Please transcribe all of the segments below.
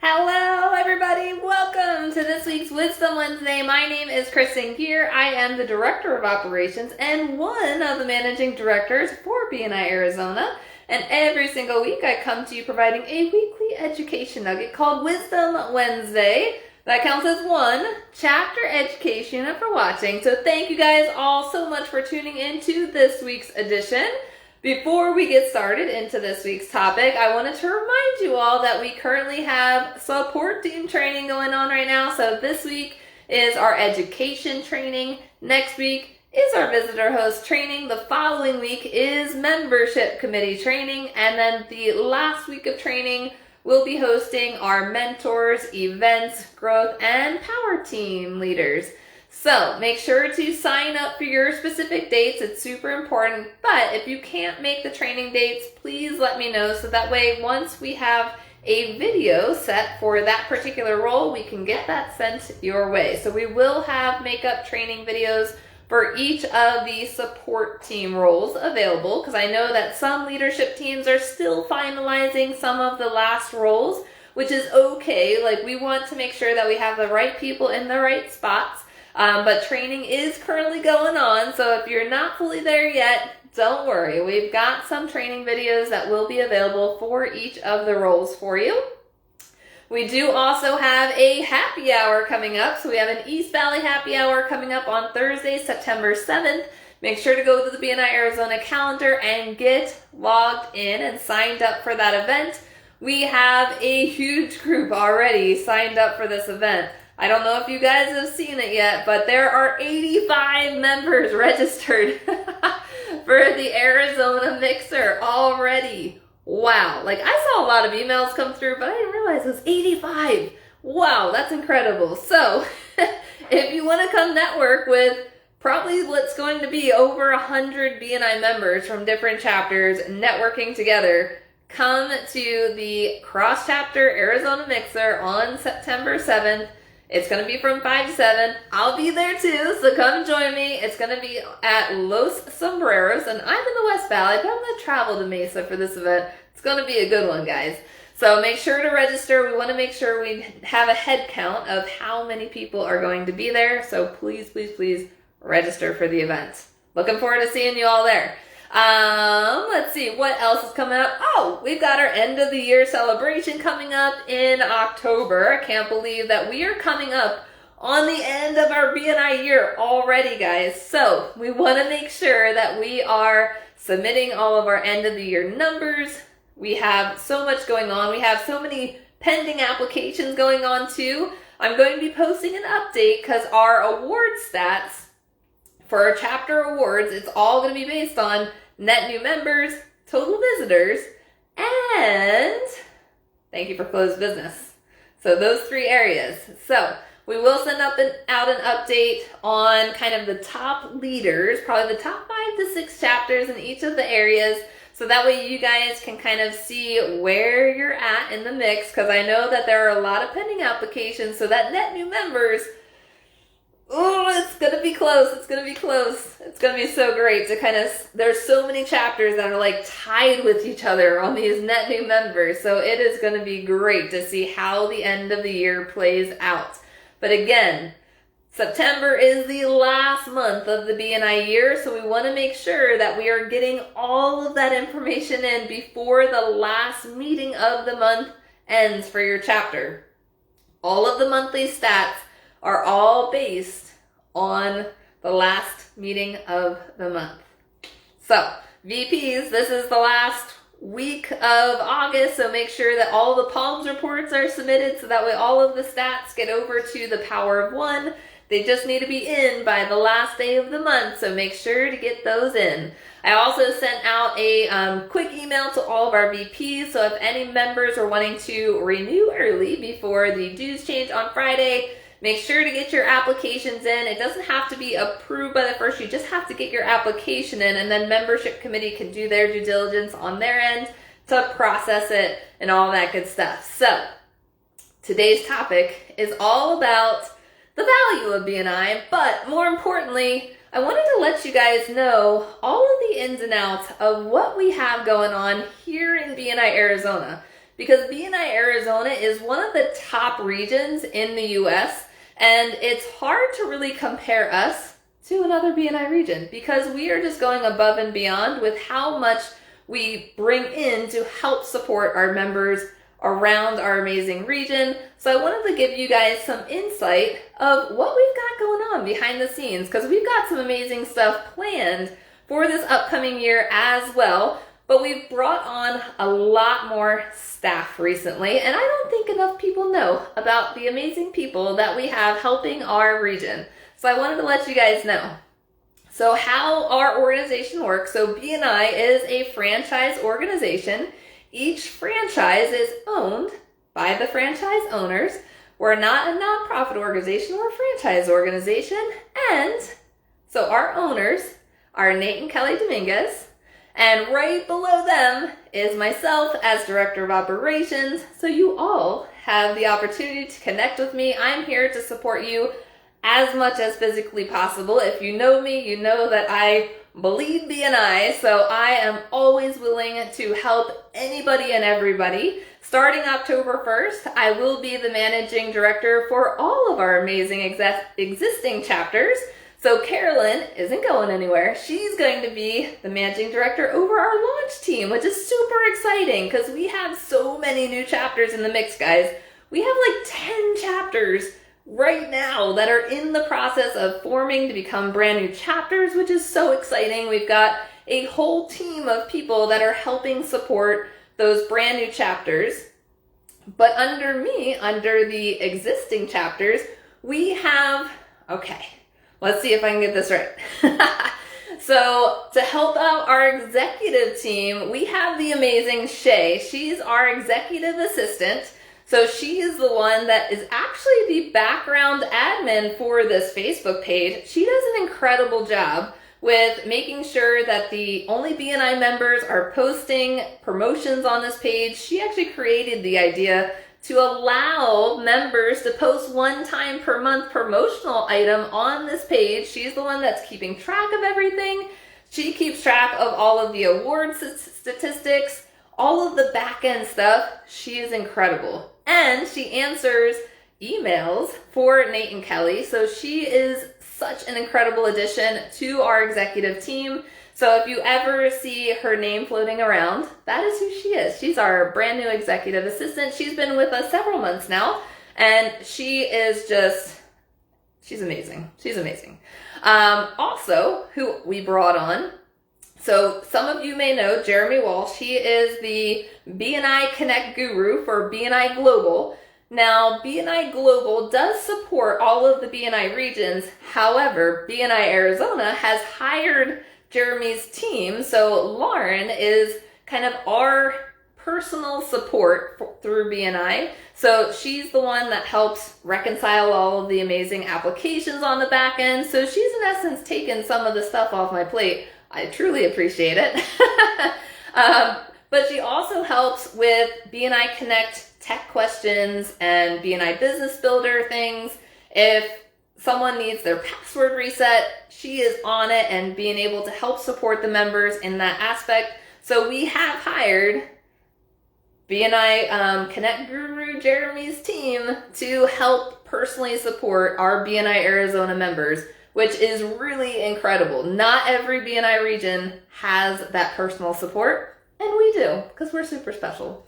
Hello, everybody. Welcome to this week's Wisdom Wednesday. My name is Kristen Gear. I am the Director of Operations and one of the Managing Directors for BNI Arizona. And every single week I come to you providing a weekly education nugget called Wisdom Wednesday. That counts as one chapter education for watching. So thank you guys all so much for tuning into this week's edition. Before we get started into this week's topic, I wanted to remind you all that we currently have support team training going on right now. So this week is our education training. Next week is our visitor host training. The following week is membership committee training. And then the last week of training, we'll be hosting our mentors, events, growth, and power team leaders. So make sure to sign up for your specific dates. It's super important. But if you can't make the training dates, please let me know so that way once we have a video set for that particular role, we can get that sent your way. So we will have makeup training videos for each of the support team roles available because I know that some leadership teams are still finalizing some of the last roles, which is okay. Like, we want to make sure that we have the right people in the right spots. But training is currently going on, so if you're not fully there yet, don't worry. We've got some training videos that will be available for each of the roles for you. We do also have a happy hour coming up, so we have an East Valley happy hour coming up on Thursday, September 7th. Make sure to go to the BNI Arizona calendar and get logged in and signed up for that event. We have a huge group already signed up for this event. I don't know if you guys have seen it yet, but there are 85 members registered for the Arizona Mixer already. Wow. Like, I saw a lot of emails come through, but I didn't realize it was 85. Wow, that's incredible. So, if you want to come network with probably what's going to be over 100 BNI members from different chapters networking together, come to the cross-chapter Arizona Mixer on September 7th. It's going to be from 5 to 7. I'll be there too, so come join me. It's going to be at Los Sombreros, and I'm in the West Valley, but I'm going to travel to Mesa for this event. It's going to be a good one, guys. So make sure to register. We want to make sure we have a head count of how many people are going to be there, so please, please, please register for the event. Looking forward to seeing you all there. Let's see, what else is coming up? Oh, we've got our end of the year celebration coming up in October. I can't believe that we are coming up on the end of our BNI year already, guys. So we want to make sure that we are submitting all of our end of the year numbers. We have so much going on. We have so many pending applications going on too. I'm going to be posting an update because our award stats for our chapter awards, it's all going to be based on net new members, total visitors, and thank you for closed business. So those three areas. So we will send out an update on kind of the top leaders, probably the top 5 to 6 chapters in each of the areas. So that way you guys can kind of see where you're at in the mix, because I know that there are a lot of pending applications. So that net new members, oh, it's going to be close. It's going to be close. It's going to be so great to kind of, there's so many chapters that are like tied with each other on these net new members. So it is going to be great to see how the end of the year plays out. But again, September is the last month of the BNI year. So we want to make sure that we are getting all of that information in before the last meeting of the month ends for your chapter. All of the monthly stats are all based on the last meeting of the month. So, VPs, this is the last week of August, so make sure that all the PALMS reports are submitted so that way all of the stats get over to the Power of One. They just need to be in by the last day of the month, so make sure to get those in. I also sent out a quick email to all of our VPs, so if any members are wanting to renew early before the dues change on Friday, make sure to get your applications in. It doesn't have to be approved by the first. You just have to get your application in, and then membership committee can do their due diligence on their end to process it and all that good stuff. So today's topic is all about the value of BNI, but more importantly, I wanted to let you guys know all of the ins and outs of what we have going on here in BNI Arizona. because BNI Arizona is one of the top regions in the US, and it's hard to really compare us to another BNI region because we are just going above and beyond with how much we bring in to help support our members around our amazing region. So I wanted to give you guys some insight of what we've got going on behind the scenes, because we've got some amazing stuff planned for this upcoming year as well. But we've brought on a lot more staff recently, and I don't think enough people know about the amazing people that we have helping our region. So I wanted to let you guys know. So how our organization works, so BNI is a franchise organization. Each franchise is owned by the franchise owners. We're not a nonprofit organization, we're a franchise organization. And so our owners are Nate and Kelly Dominguez. And right below them is myself as Director of Operations. So you all have the opportunity to connect with me. I'm here to support you as much as physically possible. If you know me, you know that I bleed BNI, so I am always willing to help anybody and everybody. Starting October 1st, I will be the managing director for all of our amazing existing chapters. So Carolyn isn't going anywhere. She's going to be the managing director over our launch team, which is super exciting because we have so many new chapters in the mix, guys. We have like 10 chapters right now that are in the process of forming to become brand new chapters, which is so exciting. We've got a whole team of people that are helping support those brand new chapters. But under me, under the existing chapters, we have, okay, let's see if I can get this right. So to help out our executive team, we have the amazing Shay. She's our executive assistant. So she is the one that is actually the background admin for this Facebook page. She does an incredible job with making sure that the only BNI members are posting promotions on this page. She actually created the idea to allow members to post one time per month promotional item on this page. She's the one that's keeping track of everything. She keeps track of all of the award statistics, all of the back end stuff. She is incredible. And she answers emails for Nate and Kelly. So she is such an incredible addition to our executive team. So if you ever see her name floating around, that is who she is. She's our brand new executive assistant. She's been with us several months now, and she is just, she's amazing. She's amazing. Also, who we brought on, so some of you may know Jeremy Walsh. He is the BNI Connect guru for BNI Global. Now, BNI Global does support all of the BNI regions. However, BNI Arizona has hired Jeremy's team. So Lauren is kind of our personal support through BNI. So she's the one that helps reconcile all of the amazing applications on the back end. So she's in essence taken some of the stuff off my plate. I truly appreciate it. But she also helps with BNI Connect tech questions and BNI Business Builder things. If someone needs their password reset, she is on it and being able to help support the members in that aspect. So we have hired BNI Connect Guru Jeremy's team to help personally support our BNI Arizona members, which is really incredible. Not every BNI region has that personal support, and we do, because we're super special.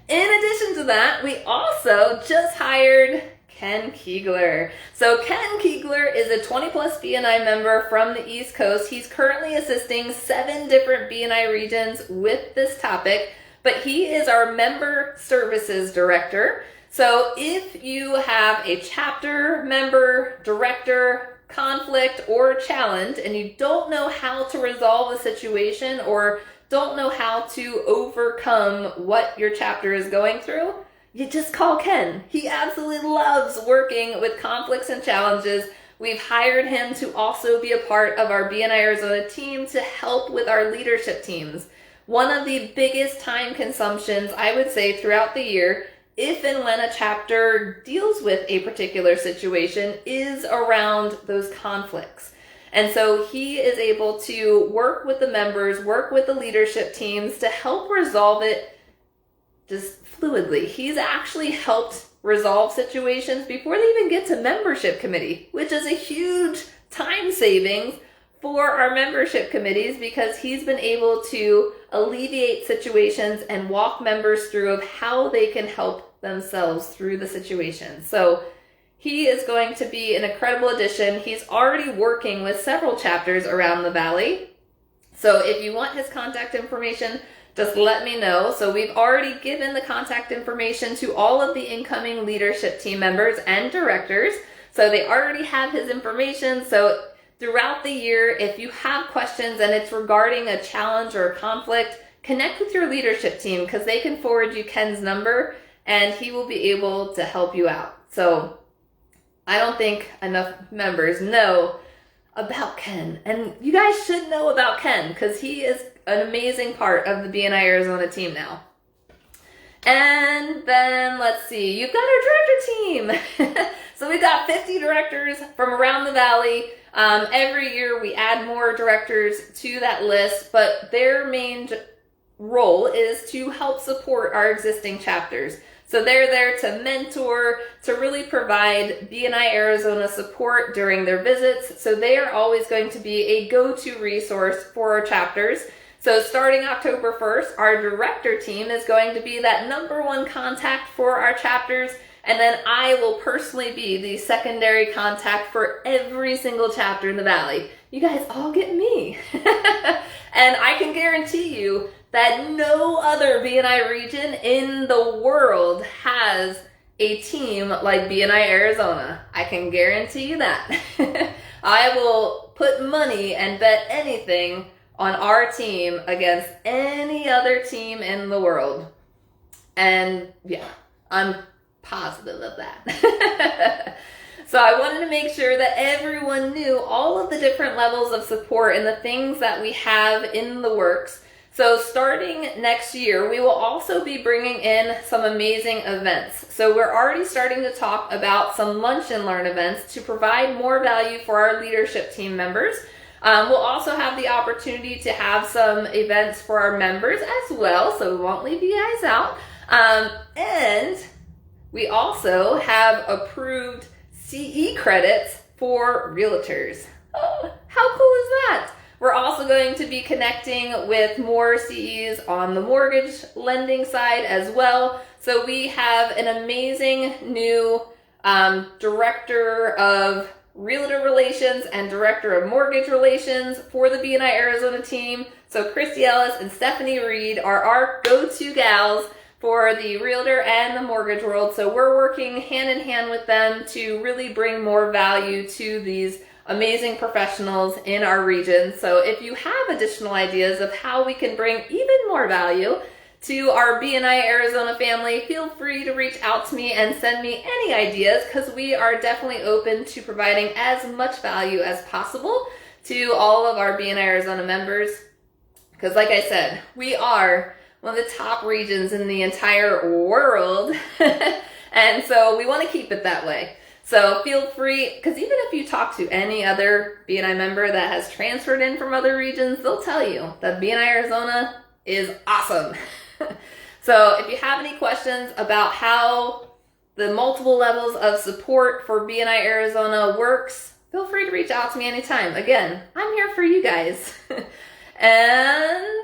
In addition to that, we also just hired Ken Keegler. So Ken Keegler is a 20 plus BNI member from the East Coast. He's currently assisting 7 different BNI regions with this topic, but he is our member services director. So if you have a chapter member, director, conflict, or challenge, and you don't know how to resolve a situation or don't know how to overcome what your chapter is going through, you just call Ken. He absolutely loves working with conflicts and challenges. We've hired him to also be a part of our BNI Arizona team to help with our leadership teams. One of the biggest time consumptions, I would say, throughout the year, if and when a chapter deals with a particular situation, is around those conflicts. And so he is able to work with the members, work with the leadership teams to help resolve it just fluidly. He's actually helped resolve situations before they even get to membership committee, which is a huge time savings for our membership committees, because he's been able to alleviate situations and walk members through of how they can help themselves through the situation. So he is going to be an incredible addition. He's already working with several chapters around the Valley. So if you want his contact information, just let me know. So we've already given the contact information to all of the incoming leadership team members and directors. So they already have his information. So throughout the year, if you have questions and it's regarding a challenge or a conflict, connect with your leadership team, because they can forward you Ken's number and he will be able to help you out. So I don't think enough members know about Ken, and you guys should know about Ken because he is an amazing part of the BNI Arizona team now. And then let's see, you've got our director team. So we've got 50 directors from around the Valley. Every year we add more directors to that list, but their main role is to help support our existing chapters. So they're there to mentor, to really provide BNI Arizona support during their visits. So they are always going to be a go-to resource for our chapters. So starting October 1st, our director team is going to be that #1 contact for our chapters. And then I will personally be the secondary contact for every single chapter in the Valley. You guys all get me. And I can guarantee you that no other BNI region in the world has a team like BNI Arizona. I can guarantee you that. I will put money and bet anything on our team against any other team in the world. And yeah, I'm positive of that. So I wanted to make sure that everyone knew all of the different levels of support and the things that we have in the works. So starting next year, we will also be bringing in some amazing events. So we're already starting to talk about some lunch and learn events to provide more value for our leadership team members. We'll also have the opportunity to have some events for our members as well, so we won't leave you guys out. And we also have approved CE credits for realtors. Oh, how cool is that? We're also going to be connecting with more CEs on the mortgage lending side as well. So we have an amazing new director of realtor relations and director of mortgage relations for the BNI Arizona team. So Christy Ellis and Stephanie Reed are our go-to gals for the realtor and the mortgage world. So we're working hand in hand with them to really bring more value to these amazing professionals in our region. So if you have additional ideas of how we can bring even more value to our BNI Arizona family, feel free to reach out to me and send me any ideas, because we are definitely open to providing as much value as possible to all of our BNI Arizona members. Because like I said, we are one of the top regions in the entire world. And so we want to keep it that way. So feel free, because even if you talk to any other BNI member that has transferred in from other regions, they'll tell you that BNI Arizona is awesome. So if you have any questions about how the multiple levels of support for BNI Arizona works, feel free to reach out to me anytime. Again, I'm here for you guys. And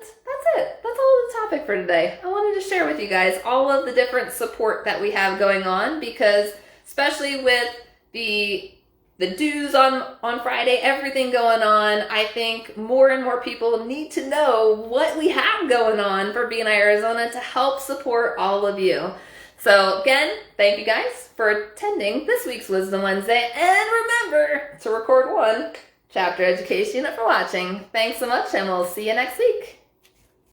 that's it. That's all the topic for today. I wanted to share with you guys all of the different support that we have going on, because especially with the dues on Friday, everything going on, I think more and more people need to know what we have going on for BNI Arizona to help support all of you. So again, thank you guys for attending this week's Wisdom Wednesday, and remember to record one chapter education unit for watching. Thanks so much, and we'll see you next week.